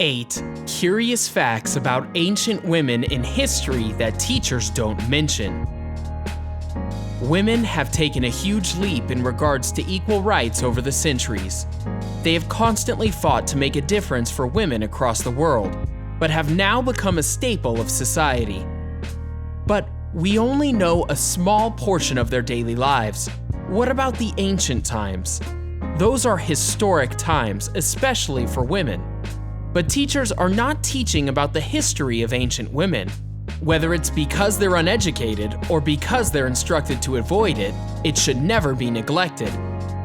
8 Curious facts about ancient women in history that teachers don't mention. Women have taken a huge leap in regards to equal rights over the centuries. They have constantly fought to make a difference for women across the world, but have now become a staple of society. But we only know a small portion of their daily lives. What about the ancient times? Those are historic times, especially for women. But teachers are not teaching about the history of ancient women. Whether it's because they're uneducated or because they're instructed to avoid it, it should never be neglected.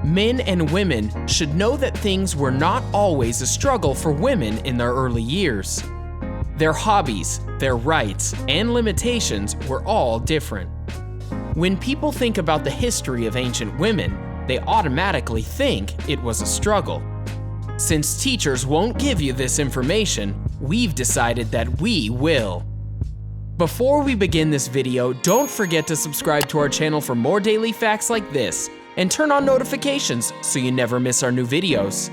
Men and women should know that things were not always a struggle for women in their early years. Their hobbies, their rights, and limitations were all different. When people think about the history of ancient women, they automatically think it was a struggle. Since teachers won't give you this information, we've decided that we will. Before we begin this video, don't forget to subscribe to our channel for more daily facts like this, and turn on notifications so you never miss our new videos.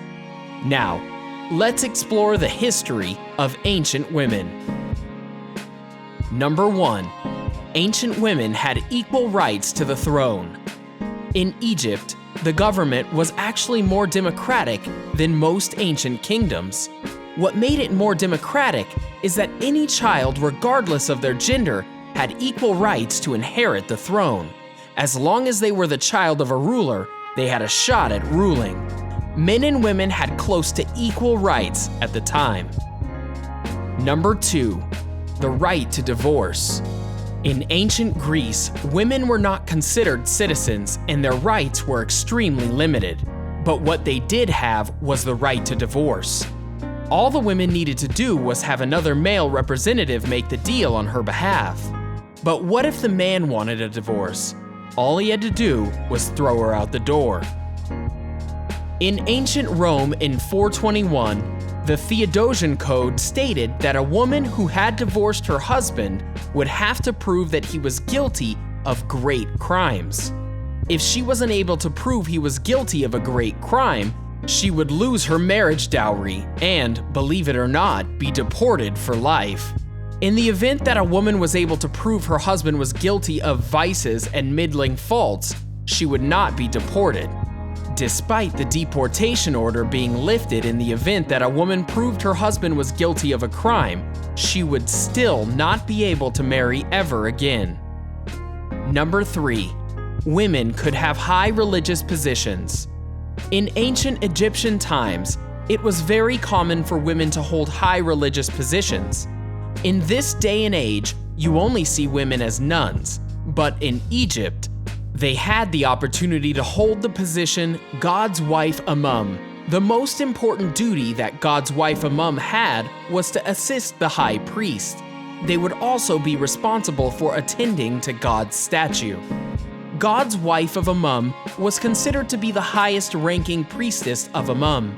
Now, let's explore the history of ancient women. Number 1. Ancient women had equal rights to the throne. In Egypt, the government was actually more democratic than most ancient kingdoms. What made it more democratic is that any child, regardless of their gender, had equal rights to inherit the throne. As long as they were the child of a ruler, they had a shot at ruling. Men and women had close to equal rights at the time. Number 2. The right to divorce. In ancient Greece, women were not considered citizens and their rights were extremely limited. But what they did have was the right to divorce. All the women needed to do was have another male representative make the deal on her behalf. But what if the man wanted a divorce? All he had to do was throw her out the door. In ancient Rome in 421, the Theodosian Code stated that a woman who had divorced her husband would have to prove that he was guilty of great crimes. If she wasn't able to prove he was guilty of a great crime, she would lose her marriage dowry and, believe it or not, be deported for life. In the event that a woman was able to prove her husband was guilty of vices and middling faults, she would not be deported. Despite the deportation order being lifted in the event that a woman proved her husband was guilty of a crime, she would still not be able to marry ever again. Number 3. Women could have high religious positions. In ancient Egyptian times, it was very common for women to hold high religious positions. In this day and age, you only see women as nuns, but in Egypt, they had the opportunity to hold the position God's wife Imam. The most important duty that God's wife Imam had was to assist the high priest. They would also be responsible for attending to God's statue. God's wife of Imam was considered to be the highest ranking priestess of Imam.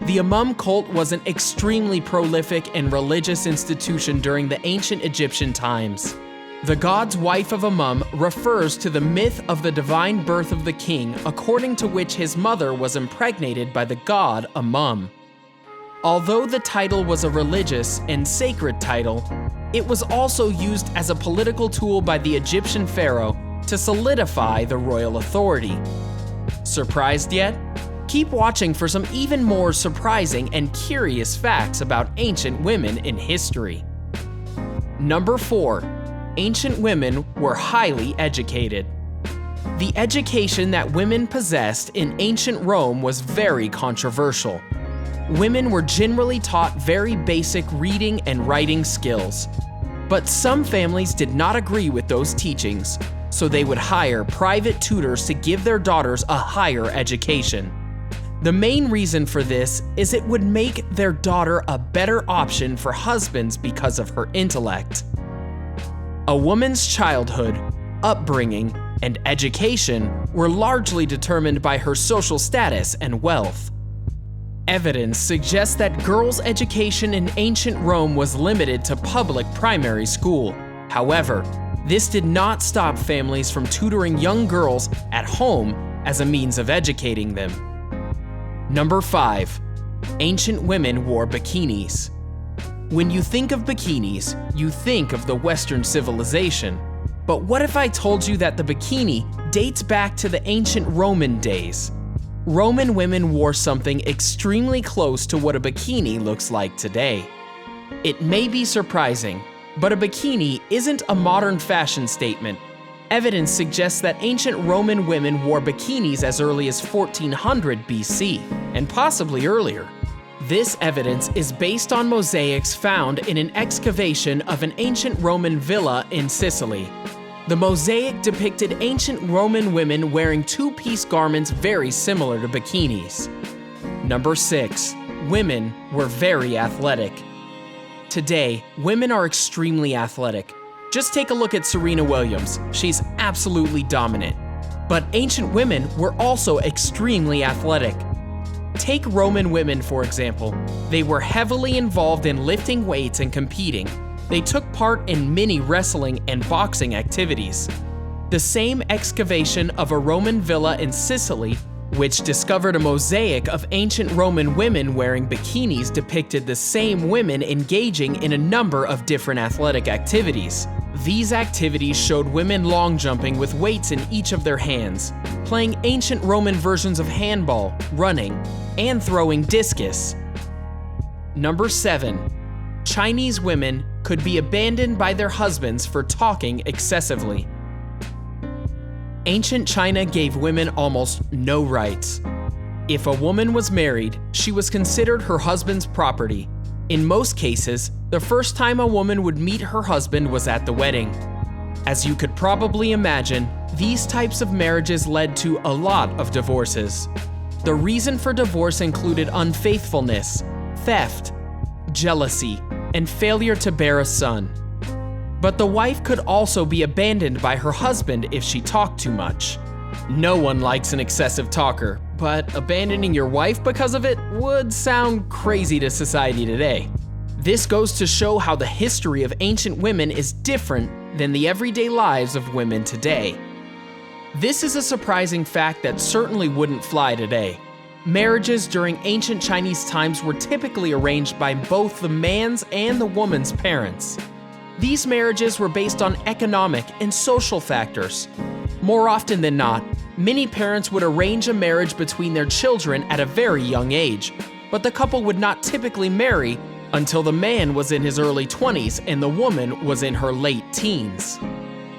The Imam cult was an extremely prolific and religious institution during the ancient Egyptian times. The God's wife of Imam refers to the myth of the divine birth of the king, according to which his mother was impregnated by the god Imam. Although the title was a religious and sacred title, it was also used as a political tool by the Egyptian pharaoh to solidify the royal authority. Surprised yet? Keep watching for some even more surprising and curious facts about ancient women in history. Number 4. Ancient women were highly educated. The education that women possessed in ancient Rome was very controversial. Women were generally taught very basic reading and writing skills. But some families did not agree with those teachings, so they would hire private tutors to give their daughters a higher education. The main reason for this is it would make their daughter a better option for husbands because of her intellect. A woman's childhood, upbringing, and education were largely determined by her social status and wealth. Evidence suggests that girls' education in ancient Rome was limited to public primary school. However, this did not stop families from tutoring young girls at home as a means of educating them. Number 5. Ancient women wore bikinis. When you think of bikinis, you think of the Western civilization. But what if I told you that the bikini dates back to the ancient Roman days? Roman women wore something extremely close to what a bikini looks like today. It may be surprising, but a bikini isn't a modern fashion statement. Evidence suggests that ancient Roman women wore bikinis as early as 1400 BC, and possibly earlier. This evidence is based on mosaics found in an excavation of an ancient Roman villa in Sicily. The mosaic depicted ancient Roman women wearing two-piece garments very similar to bikinis. Number 6. Women were very athletic. Today, women are extremely athletic. Just take a look at Serena Williams. She's absolutely dominant. But ancient women were also extremely athletic. Take Roman women, for example. They were heavily involved in lifting weights and competing. They took part in many wrestling and boxing activities. The same excavation of a Roman villa in Sicily, which discovered a mosaic of ancient Roman women wearing bikinis, depicted the same women engaging in a number of different athletic activities. These activities showed women long jumping with weights in each of their hands, playing ancient Roman versions of handball, running, and throwing discus. Number 7. Chinese women could be abandoned by their husbands for talking excessively. Ancient China gave women almost no rights. If a woman was married, she was considered her husband's property. In most cases, the first time a woman would meet her husband was at the wedding. As you could probably imagine, these types of marriages led to a lot of divorces. The reason for divorce included unfaithfulness, theft, jealousy, and failure to bear a son. But the wife could also be abandoned by her husband if she talked too much. No one likes an excessive talker, but abandoning your wife because of it would sound crazy to society today. This goes to show how the history of ancient women is different than the everyday lives of women today. This is a surprising fact that certainly wouldn't fly today. Marriages during ancient Chinese times were typically arranged by both the man's and the woman's parents. These marriages were based on economic and social factors. More often than not, many parents would arrange a marriage between their children at a very young age, but the couple would not typically marry until the man was in his early 20s and the woman was in her late teens.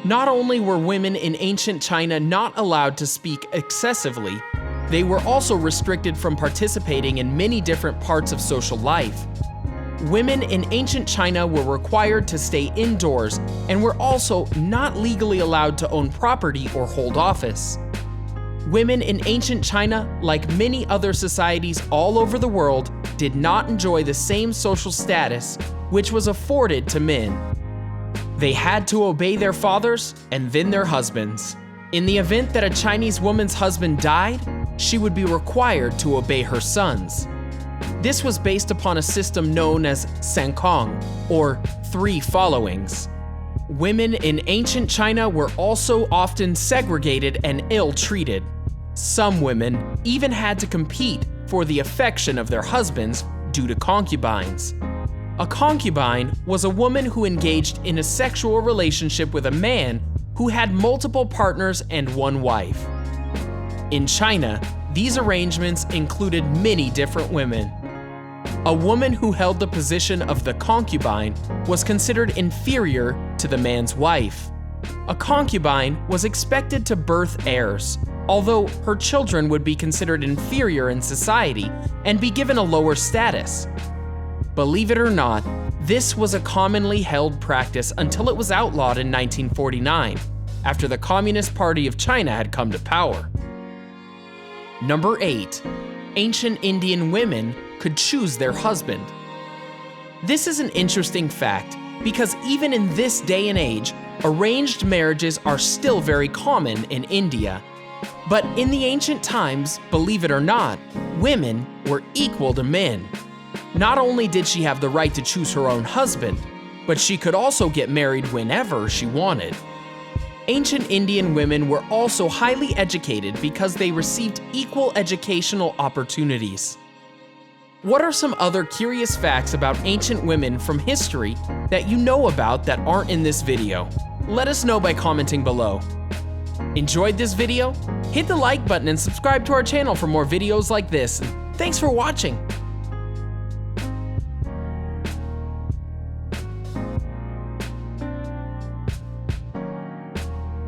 Not only were women in ancient China not allowed to speak excessively, they were also restricted from participating in many different parts of social life. Women in ancient China were required to stay indoors and were also not legally allowed to own property or hold office. Women in ancient China, like many other societies all over the world, did not enjoy the same social status which was afforded to men. They had to obey their fathers and then their husbands. In the event that a Chinese woman's husband died, she would be required to obey her sons. This was based upon a system known as Sankong, or 3 followings. Women in ancient China were also often segregated and ill-treated. Some women even had to compete for the affection of their husbands due to concubines. A concubine was a woman who engaged in a sexual relationship with a man who had multiple partners and one wife. In China, these arrangements included many different women. A woman who held the position of the concubine was considered inferior to the man's wife. A concubine was expected to birth heirs, although her children would be considered inferior in society and be given a lower status. Believe it or not, this was a commonly held practice until it was outlawed in 1949, after the Communist Party of China had come to power. Number 8. Ancient Indian women could choose their husband. This is an interesting fact because even in this day and age, arranged marriages are still very common in India. But in the ancient times, believe it or not, women were equal to men. Not only did she have the right to choose her own husband, but she could also get married whenever she wanted. Ancient Indian women were also highly educated because they received equal educational opportunities. What are some other curious facts about ancient women from history that you know about that aren't in this video? Let us know by commenting below. Enjoyed this video? Hit the like button and subscribe to our channel for more videos like this. Thanks for watching.